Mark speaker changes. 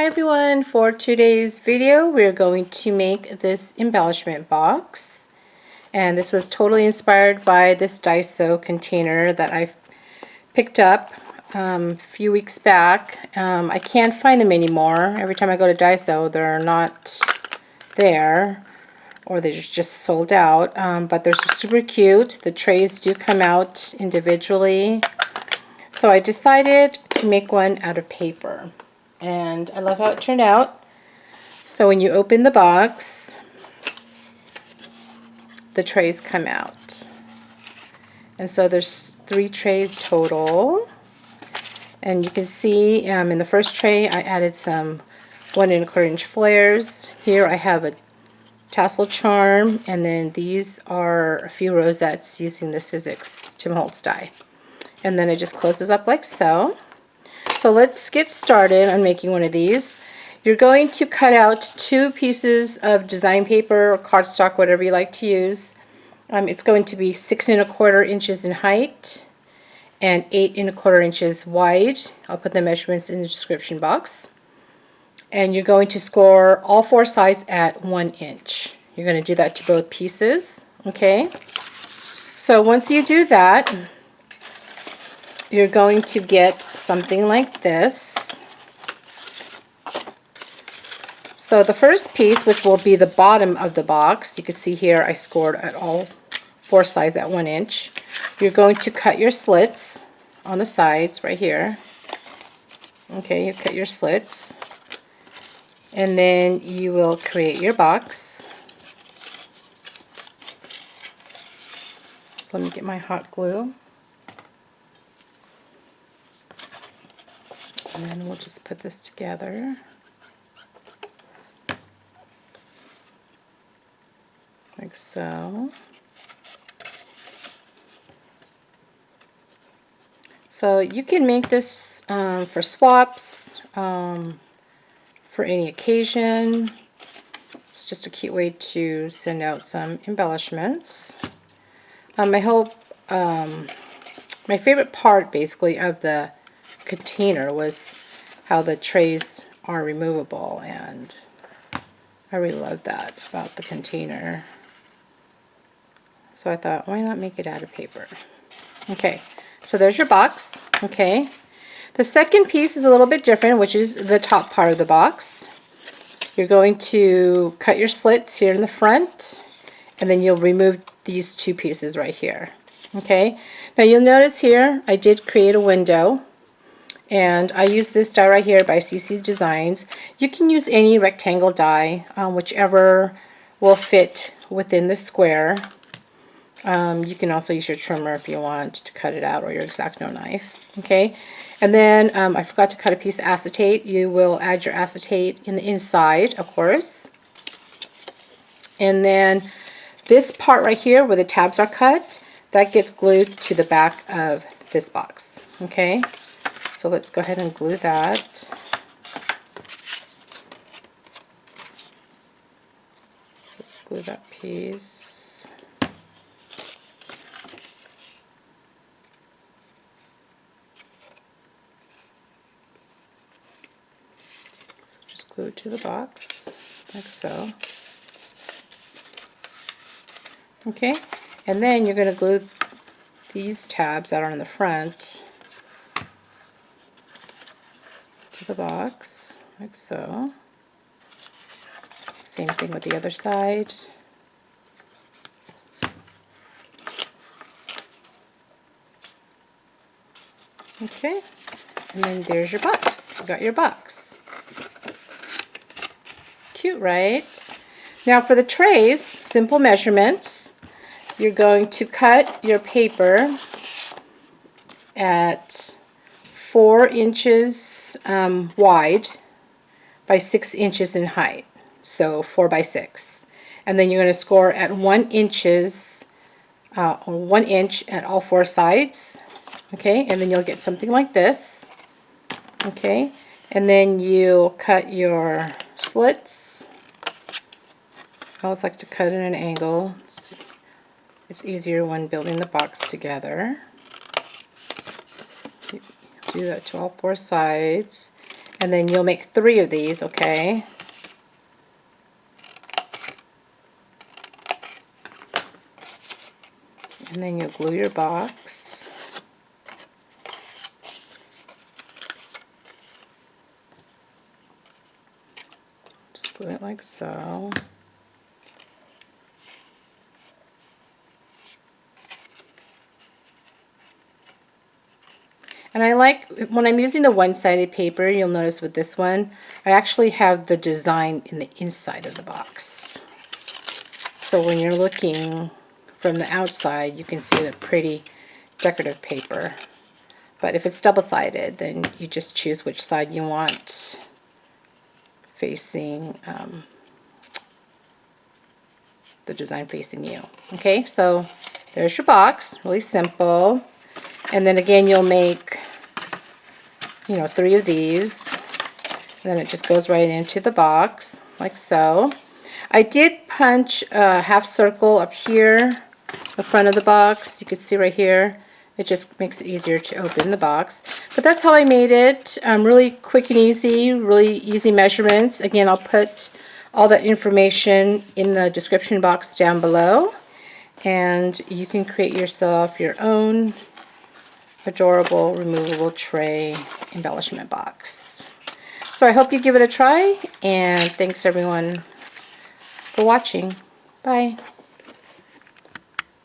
Speaker 1: everyone, for today's video we're going to make this embellishment box, and this was totally inspired by this Daiso container that I picked up a few weeks back. I can't find them anymore. Every time I go to Daiso they're not there, or they're just sold out, but they're super cute. The trays do come out individually, so I decided to make one out of paper. And I love how it turned out. So when you open the box, the trays come out. And so there's 3 trays total. And you can see in the first tray I added some 1 1/4 inch flares. Here I have a tassel charm, and then these are a few rosettes using the Sizzix Tim Holtz die. And then it just closes up like so. So let's get started on making one of these. You're going to cut out 2 pieces of design paper or cardstock, whatever you like to use. It's going to be 6 1/4 inches in height and 8 1/4 inches wide. I'll put the measurements in the description box. And you're going to score all 4 sides at 1 inch. You're going to do that to both pieces. Okay. So once you do that, you're going to get something like this. So the first piece, which will be the bottom of the box, you can see here I scored at all 4 sides at 1 inch. You're going to cut your slits on the sides right here. Okay, you cut your slits, and then you will create your box. So let me get my hot glue. And then we'll just put this together like so. So you can make this for swaps, for any occasion. It's just a cute way to send out some embellishments. My favorite part basically of the container was how the trays are removable, and I really love that about the container. So I thought, why not make it out of paper? Okay, so there's your box. Okay, the second piece is a little bit different, which is the top part of the box. You're going to cut your slits here in the front, and then you'll remove these 2 pieces right here. Okay, now you'll notice here I did create a window, and I use this die right here by CC Designs. You can use any rectangle die, whichever will fit within the square. You can also use your trimmer if you want to cut it out, or your X-Acto knife. Okay, and then I forgot to cut a piece of acetate. You will add your acetate in the inside, of course. And then this part right here where the tabs are cut, that gets glued to the back of this box. Okay, so let's go ahead and glue that. So let's glue that piece. So just glue it to the box, like so. Okay, and then you're going to glue these tabs that are in the front to the box, like so. Same thing with the other side. Okay, and then there's your box. You got your box. Cute, right? Now for the trays, simple measurements. You're going to cut your paper at 4 inches wide by 6 inches in height, so 4 by 6. And then you're going to score at 1 inch at all 4 sides. Okay, and then you'll get something like this. Okay, and then you'll cut your slits. I always like to cut at an angle. It's easier when building the box together. Do that to all 4 sides. And then you'll make 3 of these, okay? And then you'll glue your box. Just glue it like so. And I like, when I'm using the one-sided paper, you'll notice with this one, I actually have the design in the inside of the box. So when you're looking from the outside, you can see the pretty decorative paper. But if it's double-sided, then you just choose which side you want facing, the design facing you. Okay, so there's your box, really simple. And then again, you'll make, 3 of these. And then it just goes right into the box, like so. I did punch a half circle up here, the front of the box. You can see right here. It just makes it easier to open the box. But that's how I made it. Really quick and easy, really easy measurements. Again, I'll put all that information in the description box down below. And you can create yourself your own adorable removable tray embellishment box. So I hope you give it a try, and thanks everyone for watching. Bye.